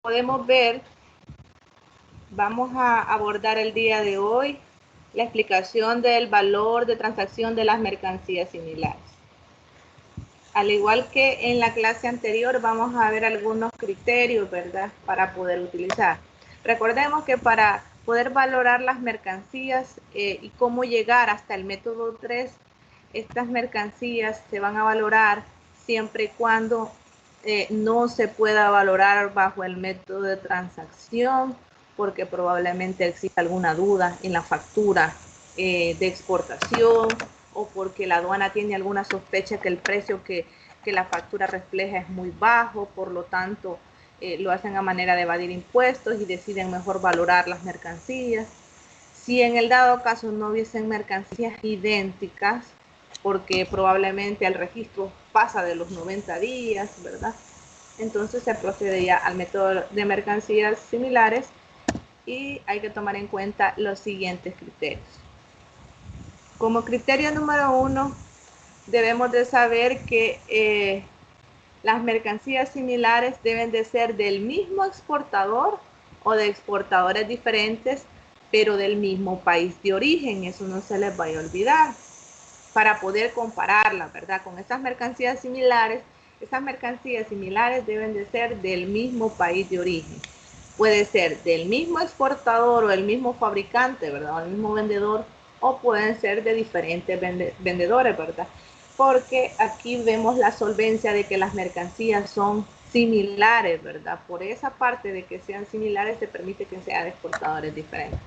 podemos ver, vamos a abordar el día de hoy la explicación del valor de transacción de las mercancías similares. Al igual que en la clase anterior, vamos a ver algunos criterios, ¿verdad?, para poder utilizar. Recordemos que para poder valorar las mercancías y cómo llegar hasta el método 3, estas mercancías se van a valorar siempre y cuando no se pueda valorar bajo el método de transacción, porque probablemente exista alguna duda en la factura de exportación, o porque la aduana tiene alguna sospecha que el precio que la factura refleja es muy bajo, por lo tanto lo hacen a manera de evadir impuestos y deciden mejor valorar las mercancías. Si en el dado caso no hubiesen mercancías idénticas, porque probablemente el registro pasa de los 90 días, ¿verdad? Entonces se procedería al método de mercancías similares y hay que tomar en cuenta los siguientes criterios. Como criterio número 1, debemos de saber que las mercancías similares deben de ser del mismo exportador o de exportadores diferentes, pero del mismo país de origen. Eso no se les vaya a olvidar para poder compararlas, ¿verdad? Con estas mercancías similares deben de ser del mismo país de origen. Puede ser del mismo exportador o el mismo fabricante, ¿verdad? O el mismo vendedor, o pueden ser de diferentes vendedores, ¿verdad? Porque aquí vemos la solvencia de que las mercancías son similares, ¿verdad? Por esa parte de que sean similares se permite que sean exportadores diferentes.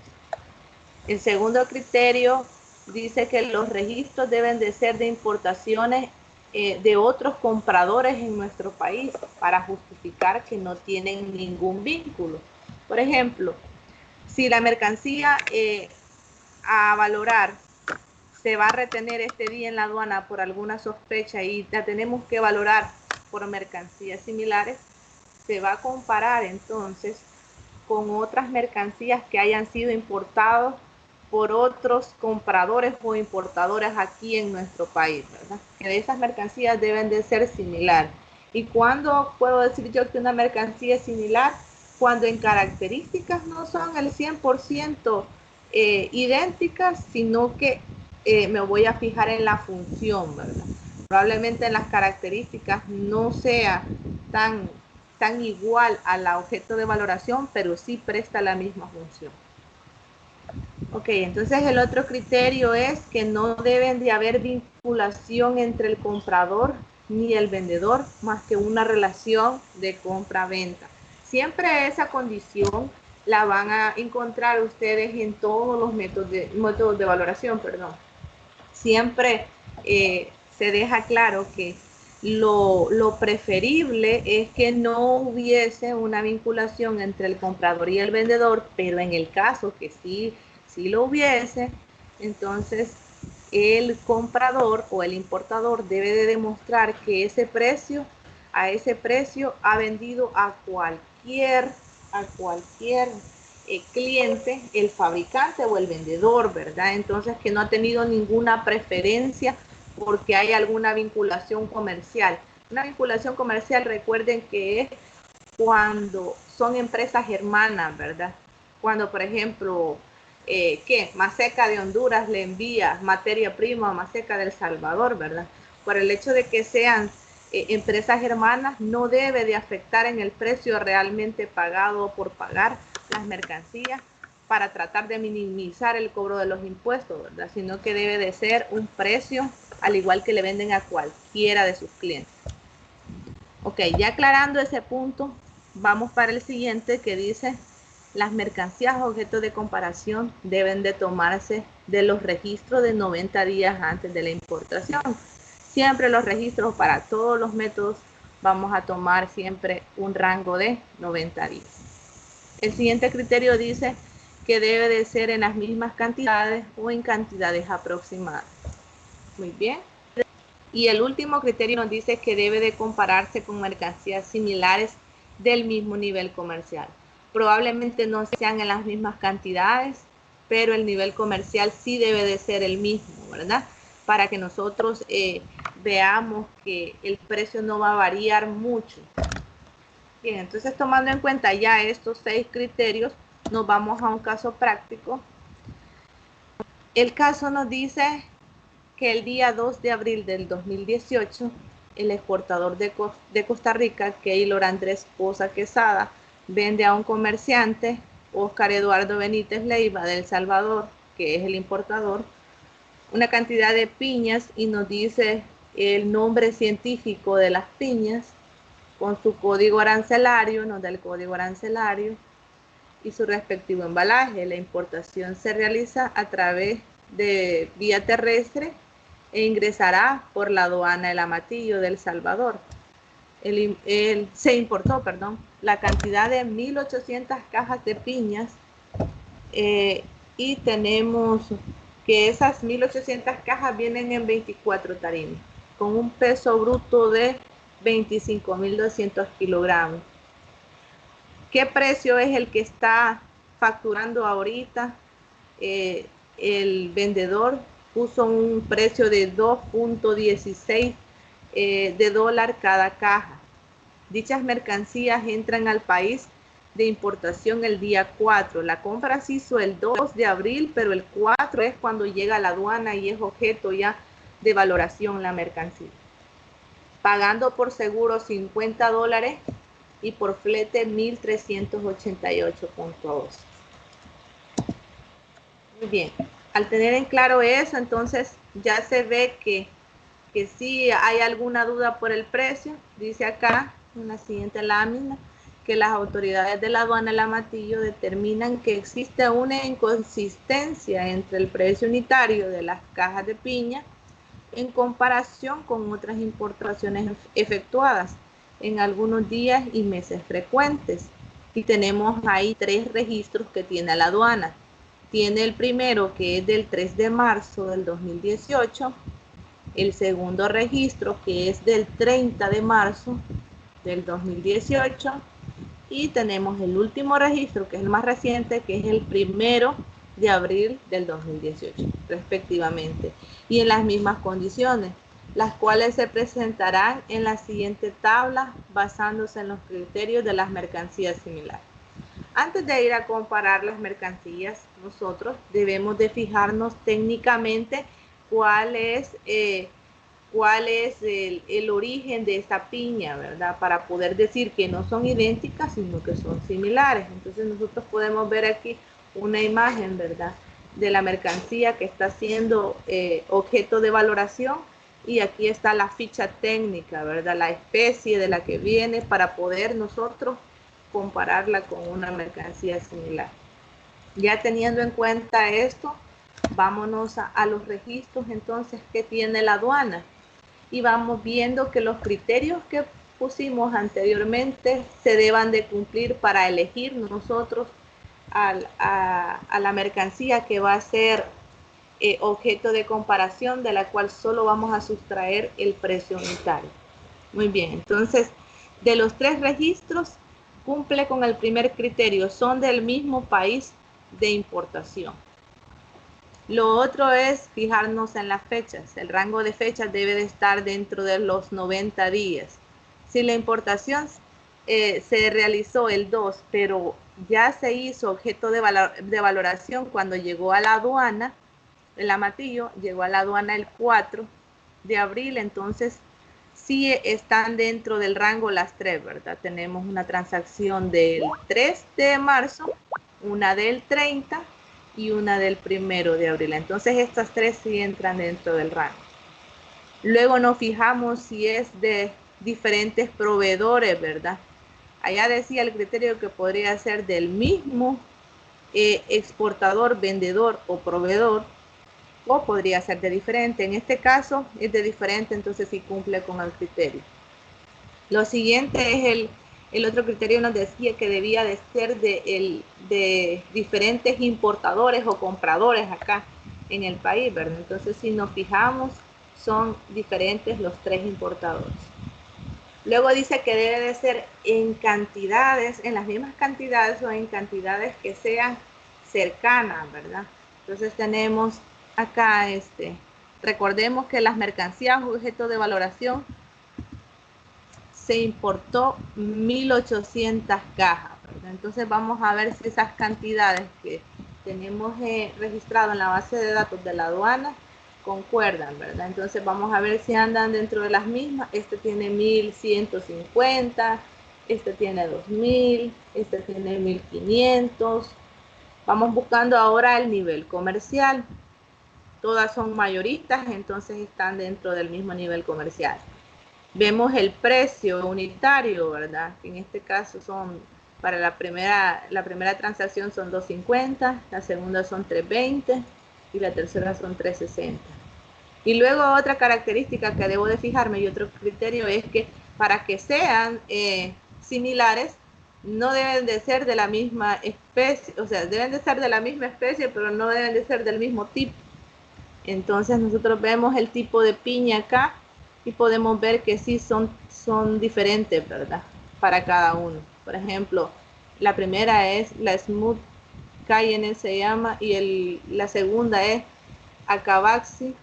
El segundo criterio dice que los registros deben de ser de importaciones de otros compradores en nuestro país para justificar que no tienen ningún vínculo. Por ejemplo, si la mercancía a valorar se va a retener este día en la aduana por alguna sospecha y la tenemos que valorar por mercancías similares, se va a comparar entonces con otras mercancías que hayan sido importados por otros compradores o importadores aquí en nuestro país, ¿verdad? Que esas mercancías deben de ser similares. ¿Y cuándo puedo decir yo que una mercancía es similar? Cuando en características no son el 100% idénticas, sino que me voy a fijar en la función, ¿verdad? Probablemente en las características no sea tan igual a la objeto de valoración, pero sí presta la misma función. Ok, entonces el otro criterio es que no deben de haber vinculación entre el comprador ni el vendedor, más que una relación de compra-venta. Siempre esa condición la van a encontrar ustedes en todos los métodos de valoración, perdón. Siempre se deja claro que lo preferible es que no hubiese una vinculación entre el comprador y el vendedor, pero en el caso que sí lo hubiese, entonces el comprador o el importador debe de demostrar que a ese precio ha vendido a cualquier cliente, el fabricante o el vendedor, ¿verdad? Entonces que no ha tenido ninguna preferencia porque hay alguna vinculación comercial. Una vinculación comercial, recuerden que es cuando son empresas hermanas, ¿verdad? Cuando, por ejemplo, Maseca de Honduras le envía materia prima a Maseca de El Salvador, ¿verdad? Por el hecho de que sean empresas hermanas, no debe de afectar en el precio realmente pagado o por pagar las mercancías para tratar de minimizar el cobro de los impuestos, ¿verdad? Sino que debe de ser un precio al igual que le venden a cualquiera de sus clientes. Ok, ya aclarando ese punto, vamos para el siguiente que dice: las mercancías objeto de comparación deben de tomarse de los registros de 90 días antes de la importación. Siempre los registros para todos los métodos vamos a tomar siempre un rango de 90 días. El siguiente criterio dice que debe de ser en las mismas cantidades o en cantidades aproximadas. Muy bien. Y el último criterio nos dice que debe de compararse con mercancías similares del mismo nivel comercial. Probablemente no sean en las mismas cantidades, pero el nivel comercial sí debe de ser el mismo, ¿verdad? Para que nosotros veamos que el precio no va a variar mucho. Bien, entonces tomando en cuenta ya estos 6 criterios, nos vamos a un caso práctico. El caso nos dice que el día 2 de abril del 2018, el exportador de Costa Rica, Keylor Andrés Poza Quesada, vende a un comerciante, Oscar Eduardo Benítez Leiva, de El Salvador, que es el importador, una cantidad de piñas y nos dice el nombre científico de las piñas con su código arancelario, nos da el código arancelario y su respectivo embalaje. La importación se realiza a través de vía terrestre e ingresará por la aduana El Amatillo de El Salvador. Se importó, la cantidad de 1.800 cajas de piñas y tenemos que esas 1.800 cajas vienen en 24 tarimas con un peso bruto de 25.200 kilogramos. ¿Qué precio es el que está facturando ahorita? El vendedor puso un precio de 2.16 de dólar cada caja. Dichas mercancías entran al país de importación el día 4. La compra se hizo el 2 de abril, pero el 4 es cuando llega a la aduana y es objeto ya de valoración la mercancía. Pagando por seguro $50 y por flete 1.388.2. Muy bien, al tener en claro eso, entonces ya se ve que si hay alguna duda por el precio. Dice acá en la siguiente lámina que las autoridades de la aduana El Amatillo determinan que existe una inconsistencia entre el precio unitario de las cajas de piña en comparación con otras importaciones efectuadas en algunos días y meses frecuentes. Y tenemos ahí 3 registros que tiene la aduana. Tiene el primero, que es del 3 de marzo del 2018, el segundo registro, que es del 30 de marzo del 2018, y tenemos el último registro, que es el más reciente, que es el 1 de abril del 2018, respectivamente, y en las mismas condiciones, las cuales se presentarán en la siguiente tabla basándose en los criterios de las mercancías similares. Antes de ir a comparar las mercancías, nosotros debemos de fijarnos técnicamente cuál es el origen de esta piña, ¿verdad? Para poder decir que no son idénticas, sino que son similares. Entonces nosotros podemos ver aquí una imagen, ¿verdad?, de la mercancía que está siendo objeto de valoración, y aquí está la ficha técnica, ¿verdad?, la especie de la que viene para poder nosotros compararla con una mercancía similar. Ya teniendo en cuenta esto, vámonos a los registros entonces que tiene la aduana y vamos viendo que los criterios que pusimos anteriormente se deban de cumplir para elegir nosotros a la mercancía que va a ser objeto de comparación, de la cual solo vamos a sustraer el precio unitario. Muy bien, entonces de los 3 registros cumple con el primer criterio, son del mismo país de importación. Lo otro es fijarnos en las fechas. El rango de fechas debe de estar dentro de los 90 días. Si la importación se realizó el 2, pero ya se hizo objeto de valoración cuando llegó a la aduana, El Amatillo llegó a la aduana el 4 de abril, entonces sí están dentro del rango las 3, ¿verdad? Tenemos una transacción del 3 de marzo, una del 30 y una del 1 de abril. Entonces estas 3 sí entran dentro del rango. Luego nos fijamos si es de diferentes proveedores, ¿verdad? Allá decía el criterio que podría ser del mismo exportador, vendedor o proveedor, o podría ser de diferente. En este caso es de diferente, entonces sí cumple con el criterio. Lo siguiente es el otro criterio, nos decía que debía de ser de diferentes importadores o compradores acá en el país, ¿verdad? Entonces si nos fijamos, son diferentes los 3 importadores. Luego dice que debe de ser en cantidades, en las mismas cantidades o en cantidades que sean cercanas, ¿verdad? Entonces tenemos acá recordemos que las mercancías objeto de valoración se importó 1800 cajas, ¿verdad? Entonces vamos a ver si esas cantidades que tenemos registrado en la base de datos de la aduana concuerdan, ¿verdad? Entonces vamos a ver si andan dentro de las mismas. Este tiene 1150, este tiene 2000, este tiene 1500. Vamos buscando ahora el nivel comercial. Todas son mayoristas, entonces están dentro del mismo nivel comercial. Vemos el precio unitario, ¿verdad? En este caso son, para la primera transacción son 2.50, la segunda son 3.20 y la tercera son 3.60. Y luego otra característica que debo de fijarme y otro criterio es que para que sean similares, no deben de ser de la misma especie, o sea, deben de ser de la misma especie, pero no deben de ser del mismo tipo. Entonces nosotros vemos el tipo de piña acá y podemos ver que sí son diferentes, ¿verdad? Para cada uno. Por ejemplo, la primera es la Smooth Cayenne se llama, y la segunda es Acabaxi,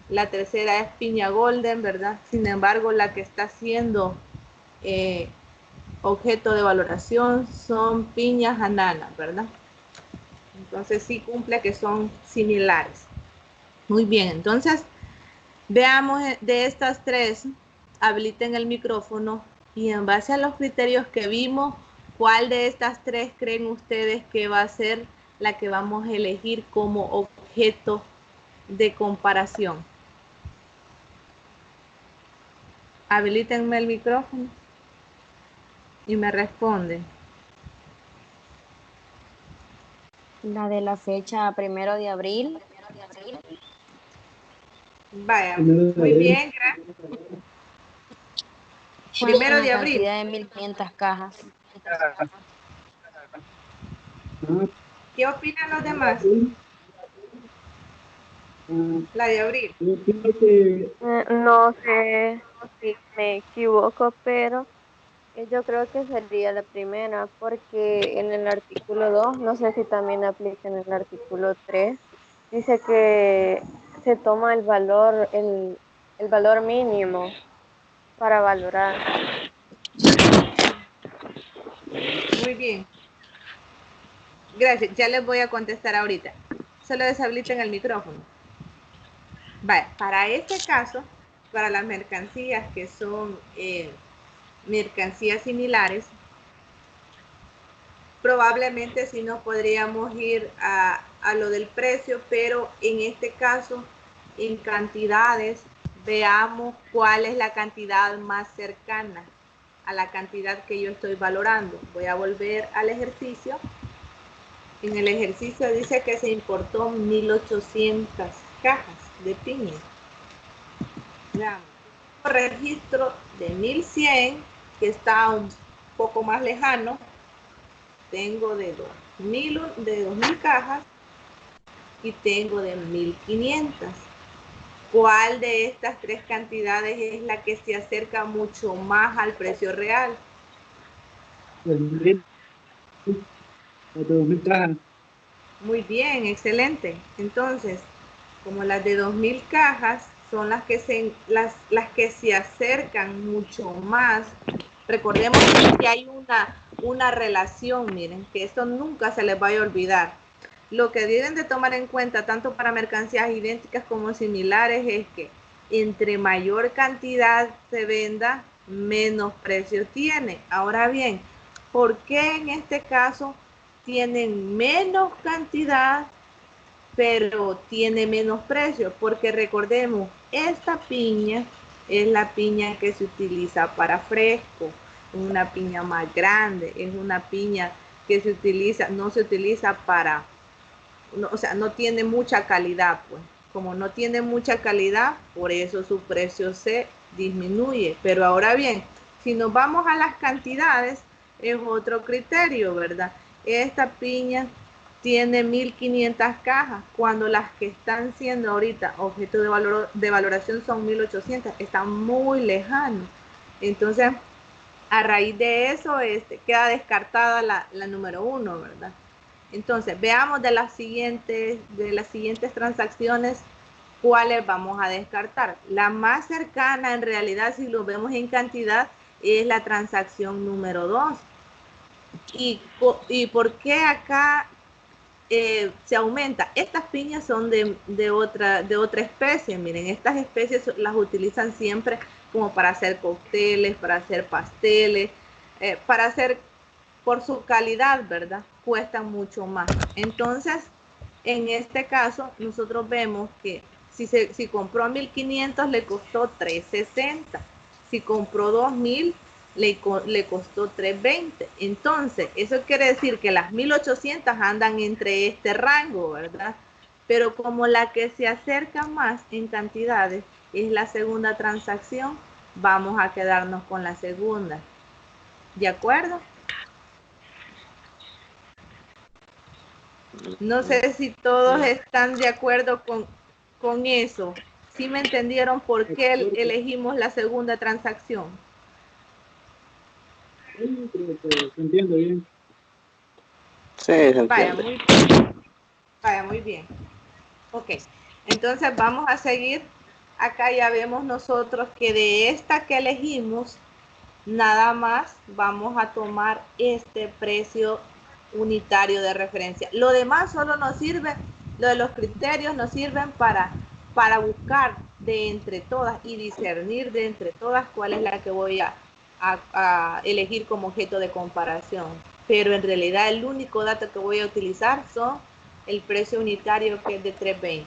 la tercera es Piña Golden, ¿verdad? Sin embargo, la que está siendo objeto de valoración son piñas ananas, ¿verdad? Entonces sí cumple que son similares. Muy bien, entonces veamos de estas tres, habiliten el micrófono y en base a los criterios que vimos, ¿cuál de estas tres creen ustedes que va a ser la que vamos a elegir como objeto de comparación? Habilítenme el micrófono y me responden. La de la fecha 1 de abril. Vaya, muy bien, gracias. Primero de abril. Cantidad de 1500 cajas. ¿Qué opinan los demás? La de abril. No sé si me equivoco, pero yo creo que sería la primera, porque en el artículo 2, no sé si también aplica en el artículo 3, dice que se toma el valor mínimo para valorar. Muy bien. Gracias, ya les voy a contestar ahorita. Solo deshabiliten el micrófono. Vale, para este caso, para las mercancías que son mercancías similares, probablemente sí nos podríamos ir a lo del precio, pero en este caso, en cantidades, veamos cuál es la cantidad más cercana a la cantidad que yo estoy valorando. Voy a volver al ejercicio. En el ejercicio dice que se importó 1800 cajas de piña. Veamos, registro de 1100, que está un poco más lejano. Tengo de 2000 cajas y tengo de 1500. ¿Cuál de estas tres cantidades es la que se acerca mucho más al precio real? De 2000 cajas. Muy bien, excelente. Entonces, como las de 2000 cajas son las que se acercan mucho más, recordemos que hay una relación, miren, que esto nunca se les vaya a olvidar. Lo que deben de tomar en cuenta, tanto para mercancías idénticas como similares, es que entre mayor cantidad se venda, menos precio tiene. Ahora bien, ¿por qué en este caso tienen menos cantidad pero tiene menos precio? Porque recordemos, esta piña es la piña que se utiliza para fresco, es una piña más grande, es una piña que no se utiliza para, no, o sea, no tiene mucha calidad, pues. Como no tiene mucha calidad, por eso su precio se disminuye. Pero ahora bien, si nos vamos a las cantidades, es otro criterio, ¿verdad? Esta piña tiene 1500 cajas, cuando las que están siendo ahorita objeto de valoración son 1800, están muy lejanos. Entonces, a raíz de eso, queda descartada la número 1, ¿verdad? Entonces, veamos de las siguientes transacciones, cuáles vamos a descartar. La más cercana, en realidad, si lo vemos en cantidad, es la transacción número 2. ¿Y por qué acá se aumenta? Estas piñas son de otra especie. Miren, estas especies las utilizan siempre como para hacer cócteles, para hacer pasteles, para hacer, por su calidad, ¿verdad? Cuestan mucho más. Entonces, en este caso, nosotros vemos que si compró a 1.500, le costó 3.60. Si compró 2.000, le costó 3.20. Entonces, eso quiere decir que las 1.800 andan entre este rango, ¿verdad? Pero como la que se acerca más en cantidades es la segunda transacción, vamos a quedarnos con la segunda. ¿De acuerdo? No sé si todos están de acuerdo con eso. ¿Sí me entendieron por qué elegimos la segunda transacción? Sí, creo que se entiende bien. Sí, se Vaya, entiende. muy bien. Ok, entonces vamos a seguir. Acá ya vemos nosotros que de esta que elegimos, nada más vamos a tomar este precio unitario de referencia. Lo demás solo nos sirve, lo de los criterios nos sirven para buscar de entre todas y discernir de entre todas cuál es la que voy a elegir como objeto de comparación. Pero en realidad el único dato que voy a utilizar son el precio unitario, que es de 3.20.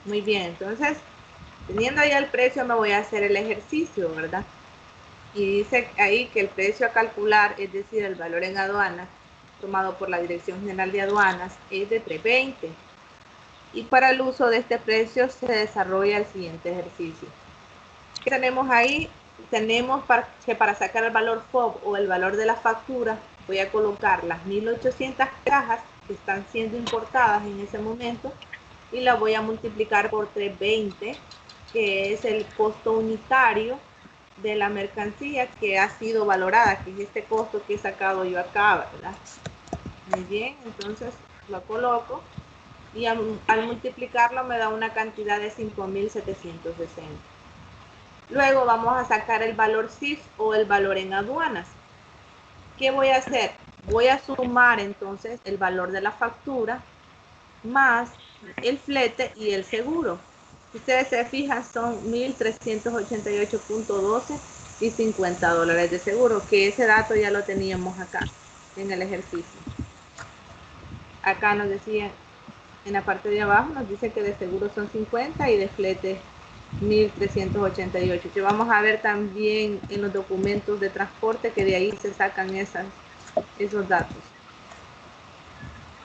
Muy bien, entonces, teniendo ya el precio, me voy a hacer el ejercicio, ¿verdad? Y dice ahí que el precio a calcular, es decir, el valor en aduanas, tomado por la Dirección General de Aduanas, es de 3.20. Y para el uso de este precio se desarrolla el siguiente ejercicio. ¿Qué tenemos ahí? Tenemos que para sacar el valor FOB o el valor de la factura, voy a colocar las 1.800 cajas que están siendo importadas en ese momento y la voy a multiplicar por 3.20, que es el costo unitario de la mercancía que ha sido valorada, que es este costo que he sacado yo acá, ¿verdad? Muy bien, entonces lo coloco y al multiplicarlo me da una cantidad de 5.760. Luego vamos a sacar el valor CIF o el valor en aduanas. ¿Qué voy a hacer? Voy a sumar entonces el valor de la factura más el flete y el seguro. Si ustedes se fijan, son 1.388.12 y $50 de seguro, que ese dato ya lo teníamos acá en el ejercicio. Acá nos decía, en la parte de abajo nos dice que de seguro son 50 y de flete 1.388, que vamos a ver también en los documentos de transporte, que de ahí se sacan esos datos.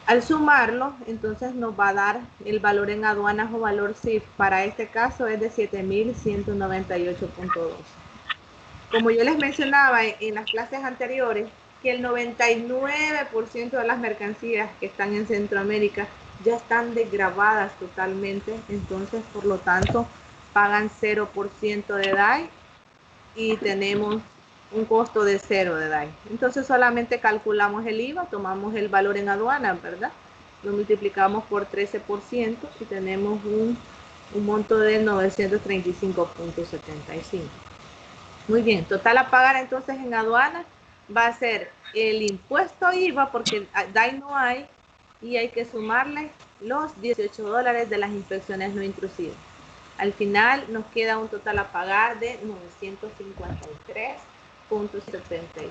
Al sumarlo, entonces nos va a dar el valor en aduanas o valor CIF. Para este caso es de 7.198.2. Como yo les mencionaba en las clases anteriores, que el 99% de las mercancías que están en Centroamérica ya están desgravadas totalmente, entonces por lo tanto pagan 0% de DAI y tenemos un costo de 0 de DAI. Entonces solamente calculamos el IVA, tomamos el valor en aduana, ¿verdad? Lo multiplicamos por 13% y tenemos un monto de 935.75. Muy bien, total a pagar entonces en aduana va a ser el impuesto IVA, porque DAI no hay, y hay que sumarle los $18 de las inspecciones no intrusivas. Al final nos queda un total a pagar de 953.75.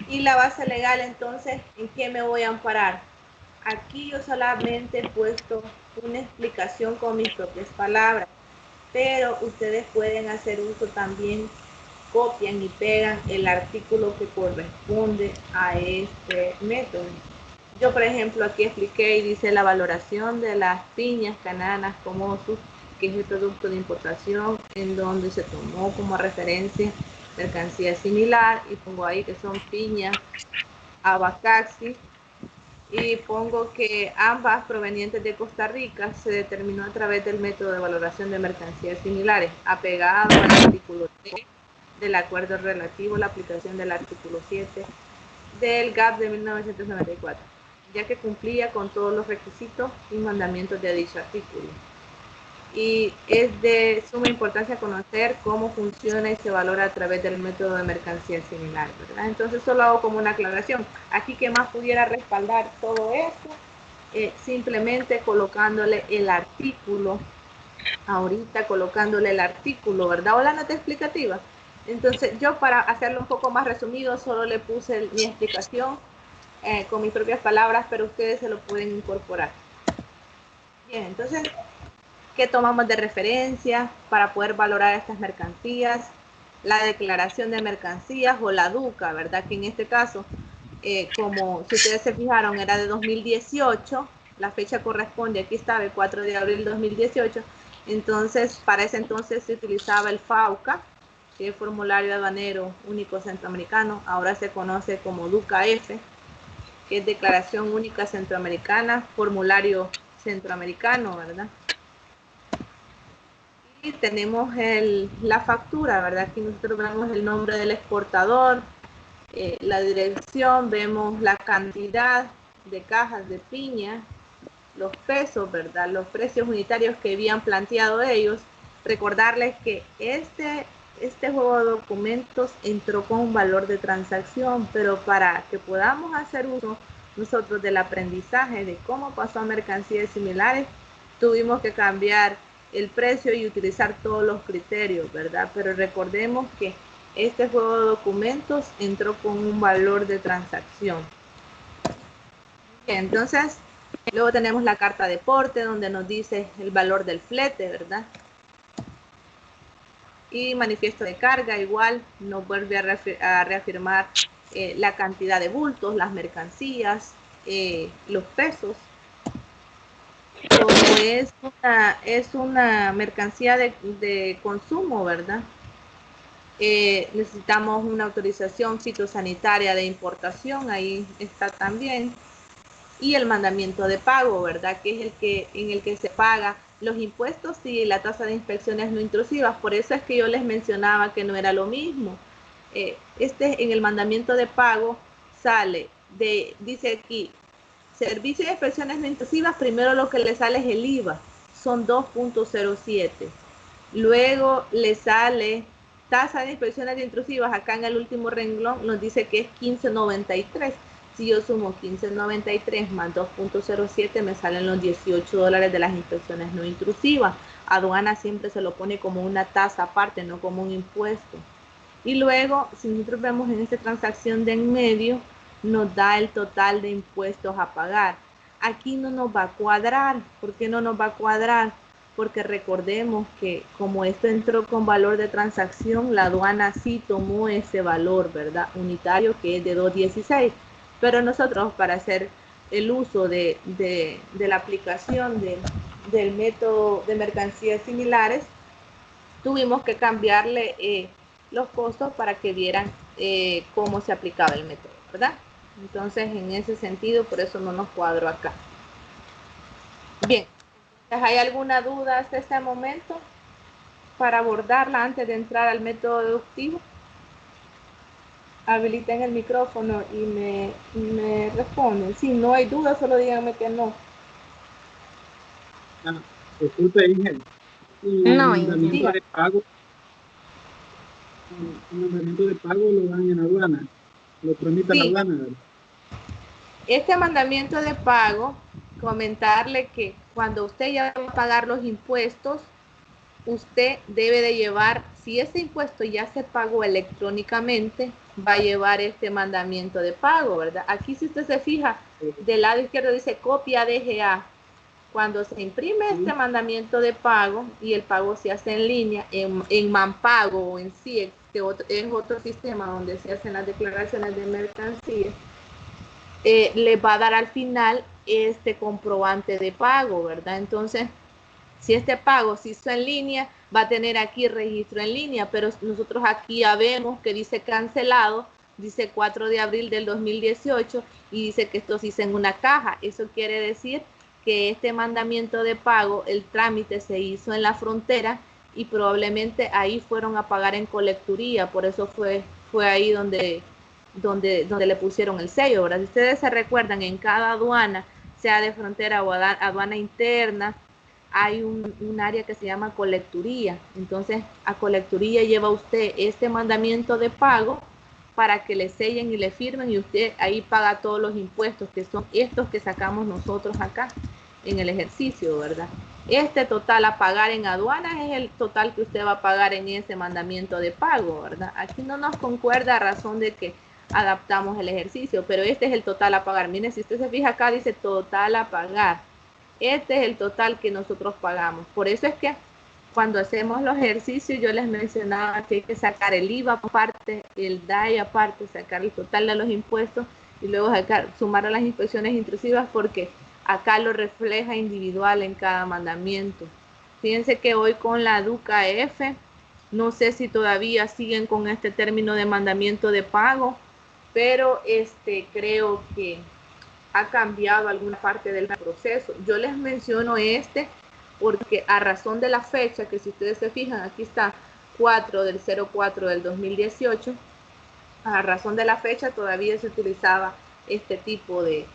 Y la base legal, entonces, ¿en qué me voy a amparar? Aquí yo solamente he puesto una explicación con mis propias palabras, pero ustedes pueden hacer uso también, copian y pegan el artículo que corresponde a este método. Yo, por ejemplo, aquí expliqué y dice la valoración de las piñas cananas comosus, que es el producto de importación, en donde se tomó como referencia mercancía similar, y pongo ahí que son piñas abacaxi, y pongo que ambas provenientes de Costa Rica se determinó a través del método de valoración de mercancías similares, apegado al artículo 3 del acuerdo relativo a la aplicación del artículo 7 del GAP de 1994, ya que cumplía con todos los requisitos y mandamientos de dicho artículo. y es de suma importancia conocer cómo funciona y se valora a través del método de mercancía similar, ¿verdad? Entonces solo hago como una aclaración. Aquí, ¿qué más pudiera respaldar todo esto? Simplemente colocándole el artículo, ahorita colocándole el artículo, ¿verdad? O la nota explicativa. Entonces yo, para hacerlo un poco más resumido, solo le puse mi explicación con mis propias palabras, pero ustedes se lo pueden incorporar. Bien, entonces, ¿qué tomamos de referencia para poder valorar estas mercancías? La declaración de mercancías o la DUCA, ¿verdad? Que en este caso, como si ustedes se fijaron, era de 2018, la fecha corresponde, aquí estaba el 4 de abril de 2018, entonces para ese entonces se utilizaba el FAUCA, que es Formulario Aduanero Único Centroamericano, ahora se conoce como DUCA-F, que es Declaración Única Centroamericana, Formulario Centroamericano, ¿verdad? Y tenemos la factura, ¿verdad? Aquí nosotros vemos el nombre del exportador, la dirección, vemos la cantidad de cajas de piña, los pesos, ¿verdad? Los precios unitarios que habían planteado ellos. Recordarles que este juego de documentos entró con un valor de transacción, pero para que podamos hacer uso nosotros del aprendizaje de cómo pasó a mercancías similares, tuvimos que cambiar el precio y utilizar todos los criterios, ¿verdad? Pero recordemos que este juego de documentos entró con un valor de transacción. Bien, entonces, luego tenemos la carta de porte donde nos dice el valor del flete, ¿verdad? Y manifiesto de carga, igual nos vuelve a reafirmar la cantidad de bultos, las mercancías, los pesos. Como es una mercancía de consumo, ¿verdad? Necesitamos una autorización fitosanitaria de importación, ahí está también. Y el mandamiento de pago, ¿verdad? Que es en el que se paga los impuestos y la tasa de inspecciones no intrusivas. Por eso es que yo les mencionaba que no era lo mismo. En el mandamiento de pago sale dice aquí, servicio de inspecciones no intrusivas, primero lo que le sale es el IVA, son 2.07. Luego le sale tasa de inspecciones de intrusivas, acá en el último renglón nos dice que es 15.93. Si yo sumo 15.93 más 2.07 me salen los $18 de las inspecciones no intrusivas. Aduana siempre se lo pone como una tasa aparte, no como un impuesto. Y luego, si nosotros vemos en esta transacción de en medio, nos da el total de impuestos a pagar. Aquí no nos va a cuadrar. ¿Por qué no nos va a cuadrar? Porque recordemos que como esto entró con valor de transacción, la aduana sí tomó ese valor, ¿verdad? Unitario, que es de 2.16. Pero nosotros, para hacer el uso de la aplicación del método de mercancías similares, tuvimos que cambiarle los costos para que vieran cómo se aplicaba el método, ¿verdad? Entonces, en ese sentido, por eso no nos cuadro acá. Bien, ¿hay alguna duda hasta este momento para abordarla antes de entrar al método deductivo? Habiliten el micrófono y me responden. Si no hay duda, solo díganme que no. Disculpe, Ingel. No, El mandamiento de pago lo dan en aduana, lo tramita la aduana, ¿verdad? Este mandamiento de pago, comentarle que cuando usted ya va a pagar los impuestos, usted debe de llevar, si ese impuesto ya se pagó electrónicamente, va a llevar este mandamiento de pago, ¿verdad? Aquí, si usted se fija, del lado izquierdo dice copia DGA. Cuando se imprime este mandamiento de pago y el pago se hace en línea, en Manpago o en CIEX, que es otro sistema donde se hacen las declaraciones de mercancías, le va a dar al final este comprobante de pago, ¿verdad? Entonces, si este pago se hizo en línea, va a tener aquí registro en línea, pero nosotros aquí ya vemos que dice cancelado, dice 4 de abril del 2018 y dice que esto se hizo en una caja. Eso quiere decir que este mandamiento de pago, el trámite se hizo en la frontera y probablemente ahí fueron a pagar en colecturía, por eso fue ahí donde le pusieron el sello, ¿verdad? Si ustedes se recuerdan, en cada aduana, sea de frontera o aduana interna, hay un área que se llama colecturía. Entonces, a colecturía lleva usted este mandamiento de pago para que le sellen y le firmen y usted ahí paga todos los impuestos que son estos que sacamos nosotros acá en el ejercicio, ¿verdad? Este total a pagar en aduanas es el total que usted va a pagar en ese mandamiento de pago, ¿verdad? Aquí no nos concuerda a razón de que adaptamos el ejercicio, pero este es el total a pagar. Miren, si usted se fija acá dice total a pagar. Este es el total que nosotros pagamos. Por eso es que cuando hacemos los ejercicios yo les mencionaba que hay que sacar el IVA aparte, el DAI aparte, sacar el total de los impuestos y luego sumar a las inspecciones intrusivas porque acá lo refleja individual en cada mandamiento. Fíjense que hoy con la DUCA F, no sé si todavía siguen con este término de mandamiento de pago, pero creo que ha cambiado alguna parte del proceso. Yo les menciono porque a razón de la fecha, que si ustedes se fijan, aquí está 4 del 04 del 2018, a razón de la fecha todavía se utilizaba este tipo de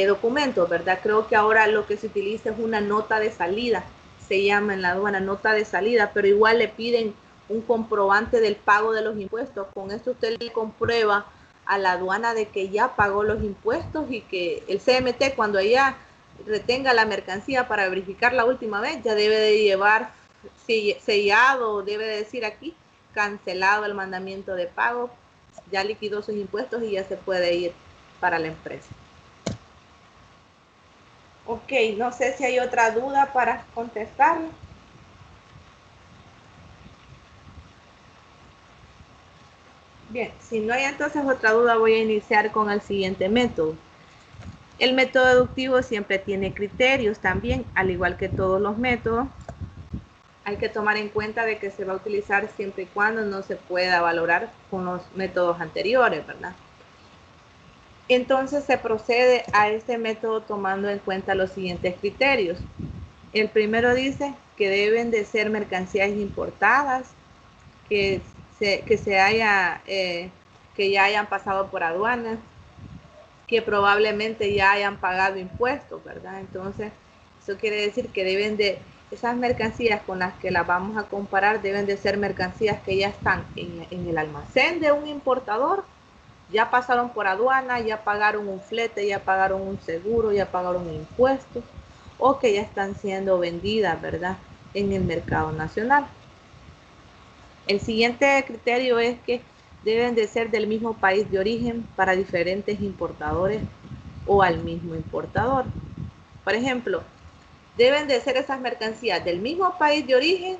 documentos, ¿verdad? Creo que ahora lo que se utiliza es una nota de salida, se llama en la aduana nota de salida, pero igual le piden un comprobante del pago de los impuestos. Con esto usted le comprueba a la aduana de que ya pagó los impuestos y que el CMT cuando ella retenga la mercancía para verificar la última vez ya debe de llevar sellado, debe de decir aquí cancelado el mandamiento de pago, ya liquidó sus impuestos y ya se puede ir para la empresa. Ok, no sé si hay otra duda para contestar. Bien, si no hay entonces otra duda, voy a iniciar con el siguiente método. El método deductivo siempre tiene criterios también, al igual que todos los métodos. Hay que tomar en cuenta de que se va a utilizar siempre y cuando no se pueda valorar con los métodos anteriores, ¿verdad? Entonces se procede a este método tomando en cuenta los siguientes criterios. El primero dice que deben de ser mercancías importadas, que ya hayan pasado por aduanas, que probablemente ya hayan pagado impuestos, ¿verdad? Entonces, eso quiere decir que esas mercancías con las que las vamos a comparar deben de ser mercancías que ya están en el almacén de un importador, ya pasaron por aduana, ya pagaron un flete, ya pagaron un seguro, ya pagaron impuestos, o que ya están siendo vendidas, ¿verdad?, en el mercado nacional. El siguiente criterio es que deben de ser del mismo país de origen para diferentes importadores o al mismo importador. Por ejemplo, deben de ser esas mercancías del mismo país de origen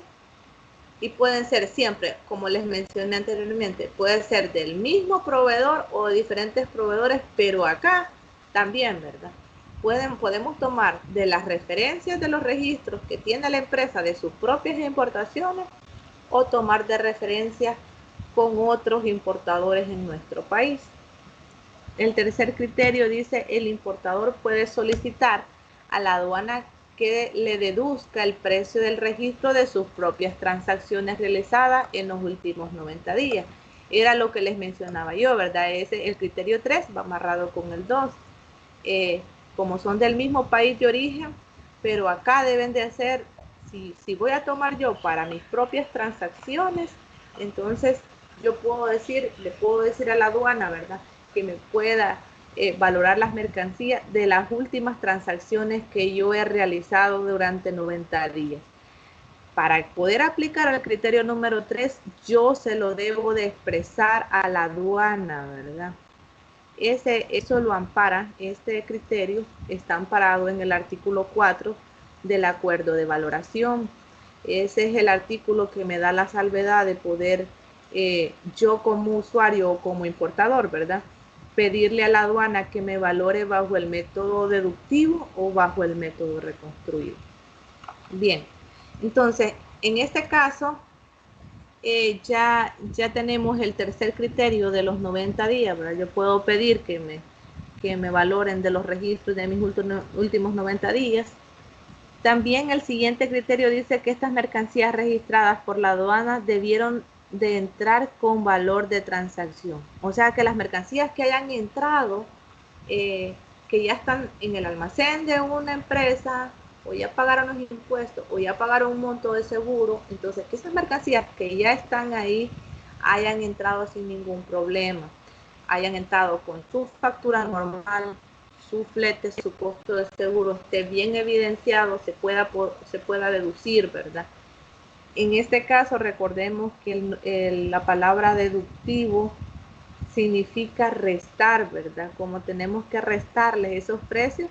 y pueden ser siempre, como les mencioné anteriormente, puede ser del mismo proveedor o de diferentes proveedores, pero acá también, ¿verdad? Podemos tomar de las referencias de los registros que tiene la empresa de sus propias importaciones o tomar de referencia con otros importadores en nuestro país. El tercer criterio dice el importador puede solicitar a la aduana que le deduzca el precio del registro de sus propias transacciones realizadas en los últimos 90 días. Era lo que les mencionaba yo, ¿verdad? El criterio 3 va amarrado con el 2. Como son del mismo país de origen, pero acá deben de hacer, si voy a tomar yo para mis propias transacciones, entonces le puedo decir a la aduana, ¿verdad?, que me pueda valorar las mercancías de las últimas transacciones que yo he realizado durante 90 días. Para poder aplicar el criterio número 3, yo se lo debo de expresar a la aduana, ¿verdad? Eso lo ampara, este criterio está amparado en el artículo 4 del acuerdo de valoración. Ese es el artículo que me da la salvedad de poder yo como usuario o como importador, ¿verdad?, pedirle a la aduana que me valore bajo el método deductivo o bajo el método reconstruido. Bien, entonces, en este caso, ya tenemos el tercer criterio de los 90 días, ¿verdad? Yo puedo pedir que me valoren de los registros de mis últimos 90 días. También el siguiente criterio dice que estas mercancías registradas por la aduana debieron de entrar con valor de transacción. O sea que las mercancías que hayan entrado que ya están en el almacén de una empresa, o ya pagaron los impuestos, o ya pagaron un monto de seguro, entonces que esas mercancías que ya están ahí hayan entrado sin ningún problema, hayan entrado con su factura normal, su flete, su costo de seguro esté bien evidenciado, se pueda deducir, ¿verdad? En este caso, recordemos que la palabra deductivo significa restar, ¿verdad? Como tenemos que restarles esos precios,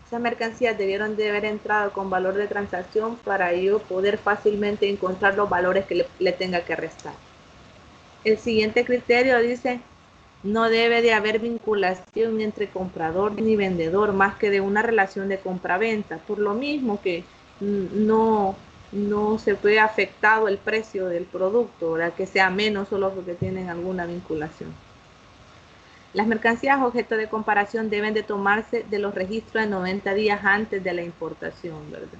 esas mercancías debieron de haber entrado con valor de transacción para yo poder fácilmente encontrar los valores que le tenga que restar. El siguiente criterio dice, no debe de haber vinculación entre comprador ni vendedor más que de una relación de compra-venta, por lo mismo que no se ve afectado el precio del producto, ¿verdad? Que sea menos solo porque tienen alguna vinculación. Las mercancías objeto de comparación deben de tomarse de los registros de 90 días antes de la importación, ¿verdad?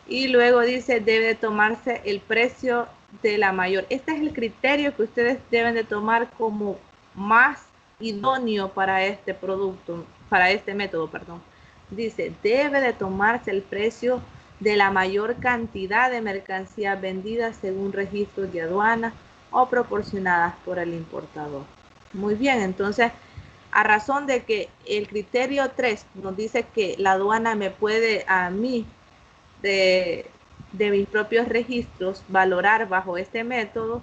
Y luego dice, debe de tomarse el precio de la mayor. Este es el criterio que ustedes deben de tomar como más idóneo para este producto, para este método, perdón. Dice, debe de tomarse el precio de la mayor cantidad de mercancías vendidas según registros de aduana o proporcionadas por el importador. Muy bien, entonces, a razón de que el criterio 3 nos dice que la aduana me puede a mí de mis propios registros valorar bajo este método,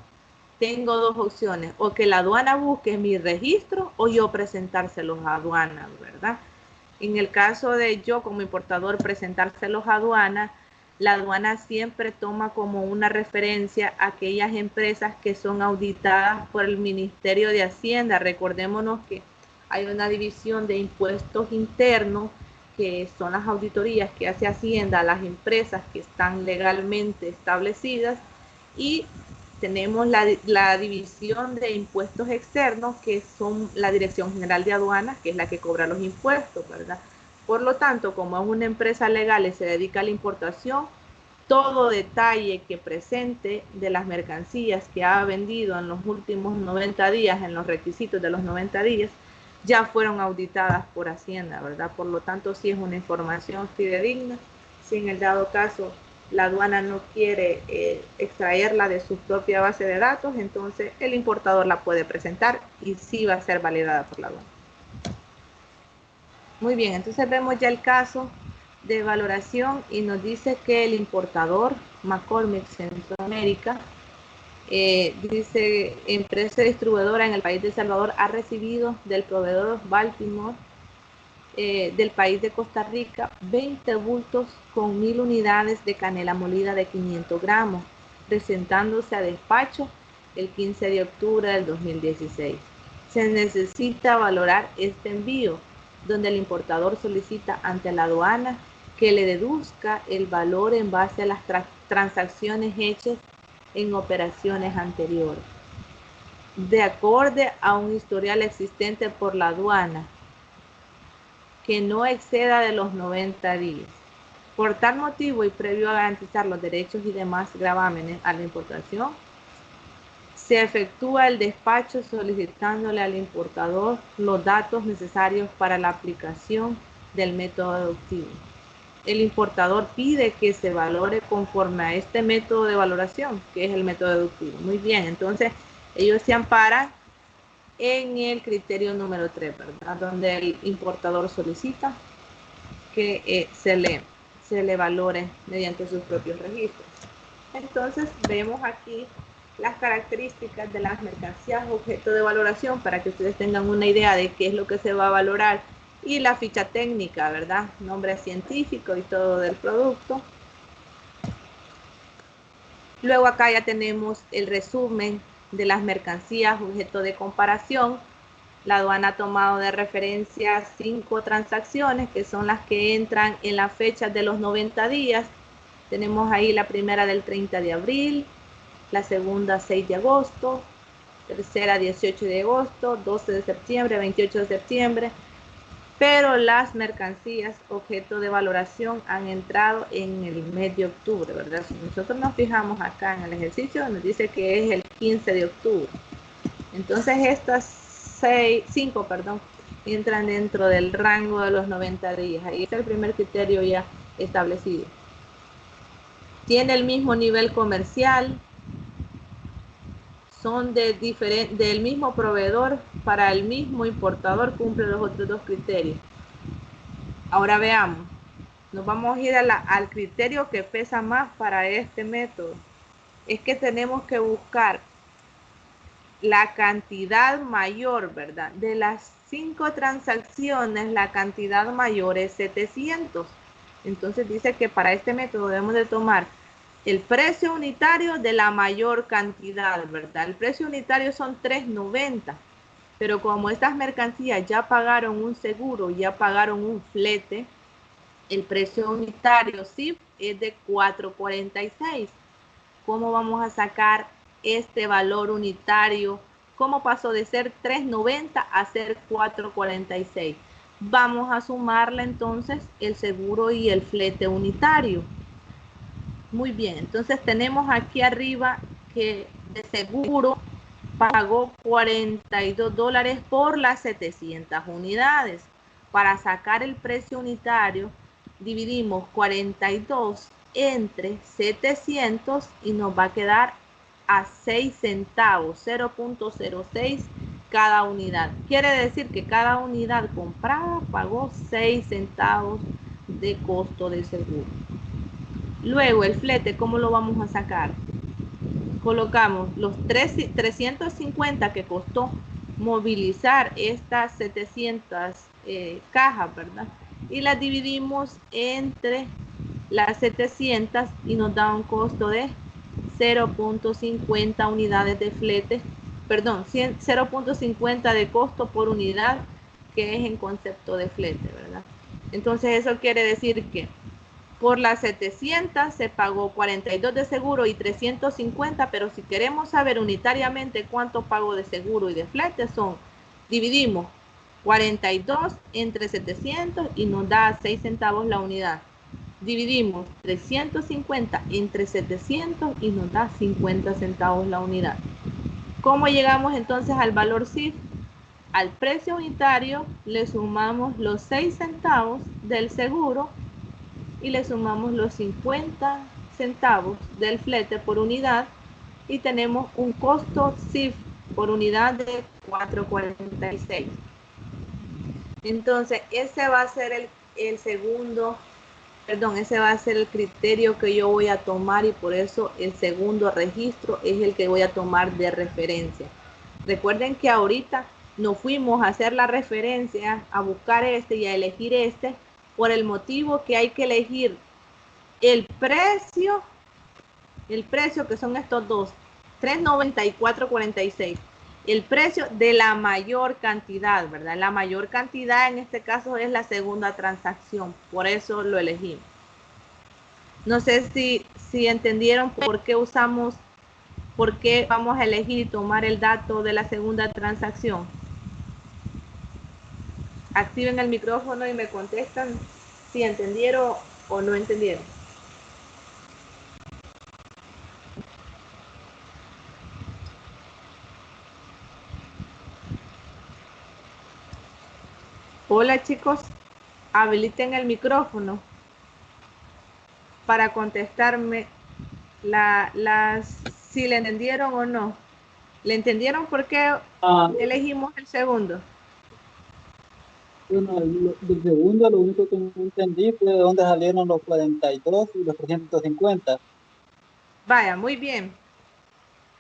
tengo dos opciones, o que la aduana busque mi registro o yo presentárselos a aduana, ¿verdad? En el caso de yo como importador presentárselos a aduana, la aduana siempre toma como una referencia a aquellas empresas que son auditadas por el Ministerio de Hacienda. Recordémonos que hay una división de impuestos internos, que son las auditorías que hace Hacienda a las empresas que están legalmente establecidas, y tenemos la división de impuestos externos, que son la Dirección General de Aduanas, que es la que cobra los impuestos, ¿verdad? Por lo tanto, como es una empresa legal y se dedica a la importación, todo detalle que presente de las mercancías que ha vendido en los últimos 90 días, en los requisitos de los 90 días, ya fueron auditadas por Hacienda, ¿verdad? Por lo tanto, sí es una información fidedigna. Si en el dado caso la aduana no quiere extraerla de su propia base de datos, entonces el importador la puede presentar y sí va a ser validada por la aduana. Muy bien, entonces vemos ya el caso de valoración y nos dice que el importador McCormick Centroamérica, dice, empresa distribuidora en el país de El Salvador, ha recibido del proveedor Baltimore del país de Costa Rica 20 bultos con 1000 unidades de canela molida de 500 gramos, presentándose a despacho el 15 de octubre del 2016. Se necesita valorar este envío, donde el importador solicita ante la aduana que le deduzca el valor en base a las transacciones hechas en operaciones anteriores, de acuerdo a un historial existente por la aduana, que no exceda de los 90 días. Por tal motivo y previo a garantizar los derechos y demás gravámenes a la importación, se efectúa el despacho solicitándole al importador los datos necesarios para la aplicación del método deductivo. El importador pide que se valore conforme a este método de valoración, que es el método deductivo. Muy bien, entonces ellos se amparan en el criterio número 3, ¿verdad? Donde el importador solicita que se le valore mediante sus propios registros. Entonces vemos aquí las características de las mercancías objeto de valoración para que ustedes tengan una idea de qué es lo que se va a valorar, y la ficha técnica, ¿verdad? Nombre científico y todo del producto. Luego acá ya tenemos el resumen de las mercancías objeto de comparación. La aduana ha tomado de referencia 5 transacciones que son las que entran en la fecha de los 90 días. Tenemos ahí la primera del 30 de abril, la segunda 6 de agosto, tercera 18 de agosto, 12 de septiembre, 28 de septiembre. Pero las mercancías objeto de valoración han entrado en el mes de octubre, ¿verdad? Si nosotros nos fijamos acá en el ejercicio, nos dice que es el 15 de octubre. Entonces estas 5 entran dentro del rango de los 90 días. Ahí está el primer criterio ya establecido. Tiene el mismo nivel comercial, son del mismo proveedor para el mismo importador, cumple los otros dos criterios. Ahora veamos, nos vamos a ir al criterio que pesa más para este método. Es que tenemos que buscar la cantidad mayor, ¿verdad? De las 5 transacciones, la cantidad mayor es 700. Entonces dice que para este método debemos de tomar el precio unitario de la mayor cantidad, ¿verdad? El precio unitario son $3.90, pero como estas mercancías ya pagaron un seguro, ya pagaron un flete, el precio unitario sí es de $4.46. ¿Cómo vamos a sacar este valor unitario? ¿Cómo pasó de ser $3.90 a ser $4.46? Vamos a sumarle entonces el seguro y el flete unitario. Muy bien, entonces tenemos aquí arriba que de seguro pagó $42 por las 700 unidades. Para sacar el precio unitario, dividimos 42 entre 700 y nos va a quedar a 6 centavos, 0.06 cada unidad. Quiere decir que cada unidad comprada pagó 6 centavos de costo de seguro. Luego el flete, ¿cómo lo vamos a sacar? Colocamos los 350 que costó movilizar estas 700 cajas, ¿verdad? Y las dividimos entre las 700 y nos da un costo de 0.50 unidades de flete, perdón, 0.50 de costo por unidad, que es en concepto de flete, ¿verdad? Entonces eso quiere decir que por las 700 se pagó 42 de seguro y 350, pero si queremos saber unitariamente cuánto pago de seguro y de flete dividimos 42 entre 700 y nos da 6 centavos la unidad. Dividimos 350 entre 700 y nos da 50 centavos la unidad. ¿Cómo llegamos entonces al valor CIF? Al precio unitario le sumamos los 6 centavos del seguro y le sumamos los 50 centavos del flete por unidad y tenemos un costo CIF por unidad de 4.46. Entonces ese va a ser el segundo, perdón, ese va a ser el criterio que yo voy a tomar y por eso el segundo registro es el que voy a tomar de referencia. Recuerden que ahorita nos fuimos a hacer la referencia, a buscar este y a elegir este por el motivo que hay que elegir el precio que son estos dos, $3.90 y $4.46. El precio de la mayor cantidad, ¿verdad? La mayor cantidad en este caso es la segunda transacción, por eso lo elegimos. No sé si entendieron por qué vamos a elegir y tomar el dato de la segunda transacción. Activen el micrófono y me contestan si entendieron o no entendieron. Hola chicos, habiliten el micrófono para contestarme si le entendieron o no. ¿Le entendieron por qué elegimos el segundo? Bueno, del segundo lo único que no entendí fue de dónde salieron los 42 y los 350. Vaya, muy bien.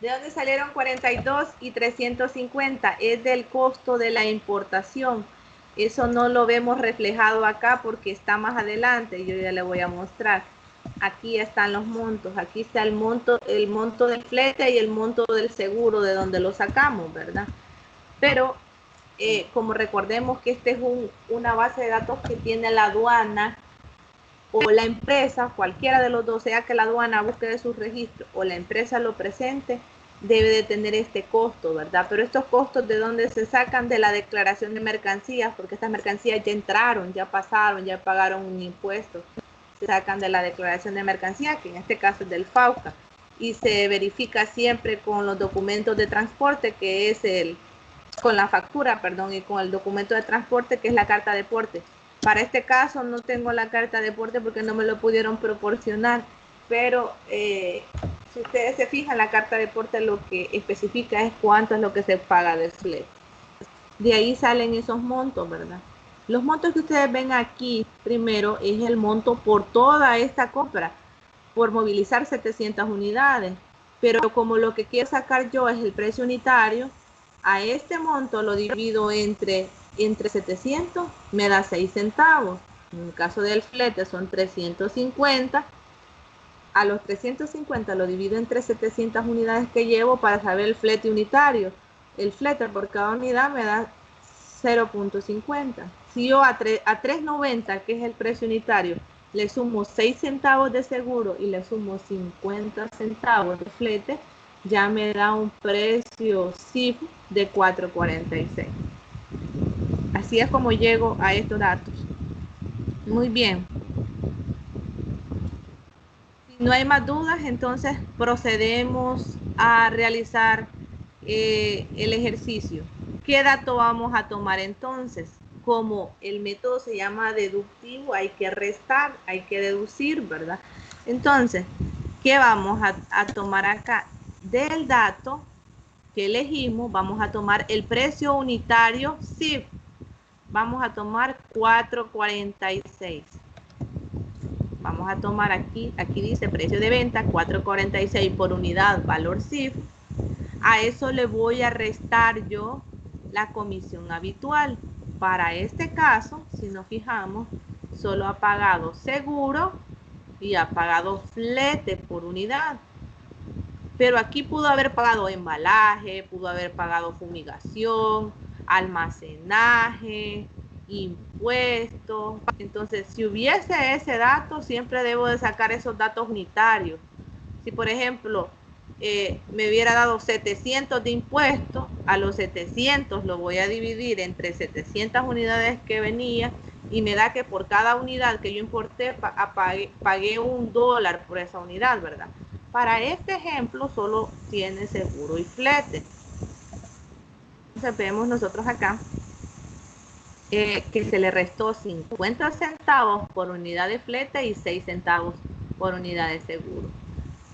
¿De dónde salieron 42 y 350? Es del costo de la importación. Eso no lo vemos reflejado acá porque está más adelante. Yo ya le voy a mostrar. Aquí están los montos. Aquí está el monto del flete y el monto del seguro de donde lo sacamos, ¿verdad? Pero como recordemos que este es una base de datos que tiene la aduana o la empresa, cualquiera de los dos, sea que la aduana busque de sus registros o la empresa lo presente, debe de tener este costo, ¿verdad? Pero estos costos, ¿de dónde se sacan? De la declaración de mercancías, porque estas mercancías ya entraron, ya pasaron, ya pagaron un impuesto. Se sacan de la declaración de mercancías, que en este caso es del FAUCA, y se verifica siempre con los documentos de transporte, que es con la factura, perdón, y con el documento de transporte, que es la carta de porte. Para este caso no tengo la carta de porte porque no me lo pudieron proporcionar, pero si ustedes se fijan, la carta de porte lo que especifica es cuánto es lo que se paga de flete. De ahí salen esos montos, ¿verdad? Los montos que ustedes ven aquí, primero, es el monto por toda esta compra, por movilizar 700 unidades. Pero como lo que quiero sacar yo es el precio unitario, a este monto lo divido entre 700, me da 6 centavos. En el caso del flete son 350. A los 350 lo divido entre 700 unidades que llevo para saber el flete unitario. El flete por cada unidad me da 0.50. Si yo a 3.90, que es el precio unitario, le sumo 6 centavos de seguro y le sumo 50 centavos de flete, ya me da un precio CIF de 4.46. Así es como llego a estos datos. Muy bien. Si no hay más dudas, entonces procedemos a realizar el ejercicio. ¿Qué dato vamos a tomar entonces? Como el método se llama deductivo, hay que restar, hay que deducir, ¿verdad? Entonces, ¿qué vamos a tomar acá? Del dato que elegimos, vamos a tomar el precio unitario CIF. Vamos a tomar 4.46. Vamos a tomar aquí dice precio de venta, 4.46 por unidad, valor CIF. A eso le voy a restar yo la comisión habitual. Para este caso, si nos fijamos, solo ha pagado seguro y ha pagado flete por unidad. Pero aquí pudo haber pagado embalaje, pudo haber pagado fumigación, almacenaje, impuestos. Entonces, si hubiese ese dato, siempre debo de sacar esos datos unitarios. Si, por ejemplo, me hubiera dado 700 de impuestos, a los 700 lo voy a dividir entre 700 unidades que venía y me da que por cada unidad que yo importé pagué $1 por esa unidad, ¿verdad? Para este ejemplo solo tiene seguro y flete. Entonces vemos nosotros acá que se le restó 50 centavos por unidad de flete y 6 centavos por unidad de seguro,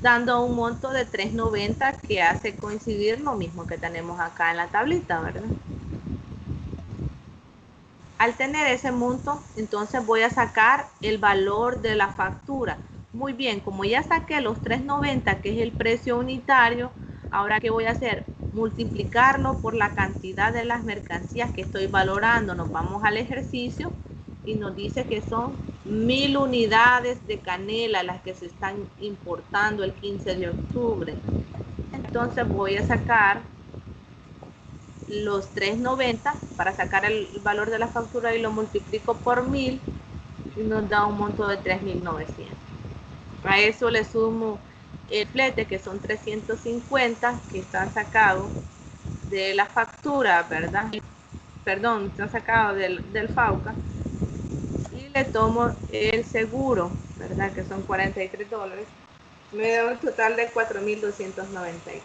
dando un monto de 3.90 que hace coincidir lo mismo que tenemos acá en la tablita, ¿verdad? Al tener ese monto, entonces voy a sacar el valor de la factura. Muy bien, como ya saqué los 3.90, que es el precio unitario, ahora ¿qué voy a hacer? Multiplicarlo por la cantidad de las mercancías que estoy valorando. Nos vamos al ejercicio y nos dice que son 1.000 unidades de canela las que se están importando el 15 de octubre. Entonces voy a sacar los 3.90 para sacar el valor de la factura y lo multiplico por 1.000 y nos da un monto de 3.900. A eso le sumo el flete, que son 350 que están sacados de la factura, ¿verdad? Perdón, están sacados del FAUCA, y le tomo el seguro, ¿verdad? Que son $43. Me da un total de 4.293.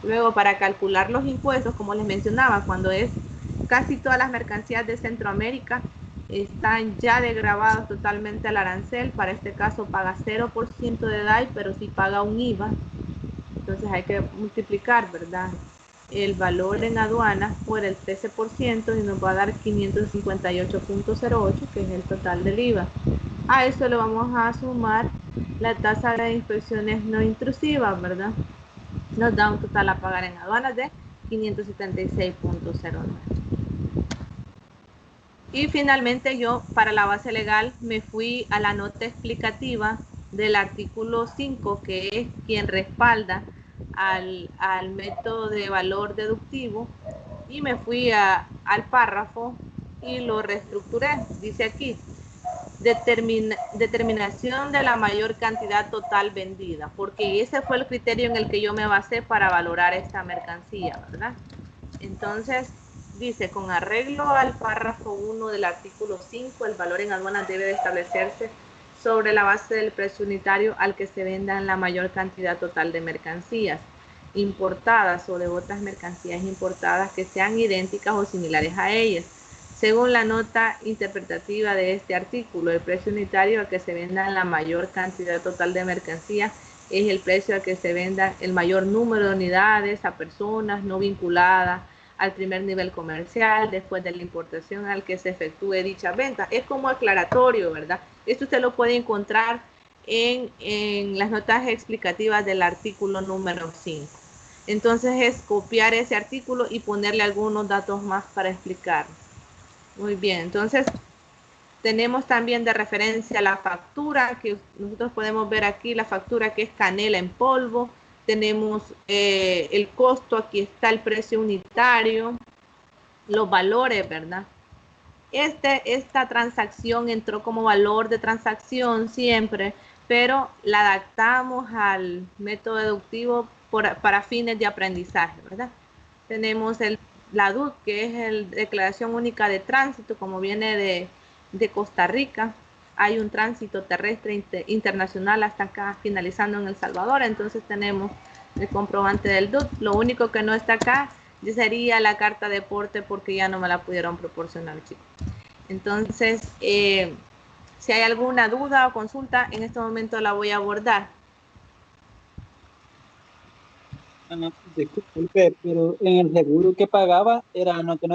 Luego, para calcular los impuestos, como les mencionaba, cuando es casi todas las mercancías de Centroamérica están ya desgravadas totalmente al arancel. Para este caso paga 0% de DAI, pero sí paga un IVA. Entonces hay que multiplicar, ¿verdad?, el valor en aduanas por el 13% y nos va a dar 558.08, que es el total del IVA. A eso le vamos a sumar la tasa de inspecciones no intrusivas, ¿verdad? Nos da un total a pagar en aduanas de 576.09. Y finalmente yo, para la base legal, me fui a la nota explicativa del artículo 5, que es quien respalda al método de valor deductivo, y me fui al párrafo y lo reestructuré. Dice aquí: determinación de la mayor cantidad total vendida, porque ese fue el criterio en el que yo me basé para valorar esta mercancía, ¿verdad? Entonces dice: con arreglo al párrafo 1 del artículo 5, el valor en aduanas debe de establecerse sobre la base del precio unitario al que se vendan la mayor cantidad total de mercancías. importadas o de otras mercancías importadas que sean idénticas o similares a ellas. Según la nota interpretativa de este artículo, el precio unitario al que se venda la mayor cantidad total de mercancía es el precio al que se venda el mayor número de unidades a personas no vinculadas al primer nivel comercial después de la importación al que se efectúe dicha venta. Es como aclaratorio, ¿verdad? Esto usted lo puede encontrar en las notas explicativas del artículo número 5. Entonces es copiar ese artículo y ponerle algunos datos más para explicar. Muy bien, entonces tenemos también de referencia la factura, que nosotros podemos ver aquí la factura que es canela en polvo. Tenemos el costo, aquí está el precio unitario, los valores, ¿verdad? Esta transacción entró como valor de transacción siempre, pero la adaptamos al método deductivo para fines de aprendizaje, ¿verdad? Tenemos la DUT, que es la Declaración Única de Tránsito, como viene de Costa Rica. Hay un tránsito terrestre internacional hasta acá, finalizando en El Salvador. Entonces tenemos el comprobante del DUT. Lo único que no está acá sería la carta de porte, porque ya no me la pudieron proporcionar, chicos. Entonces, si hay alguna duda o consulta, en este momento la voy a abordar. Disculpe, pero en el seguro que pagaba era no que no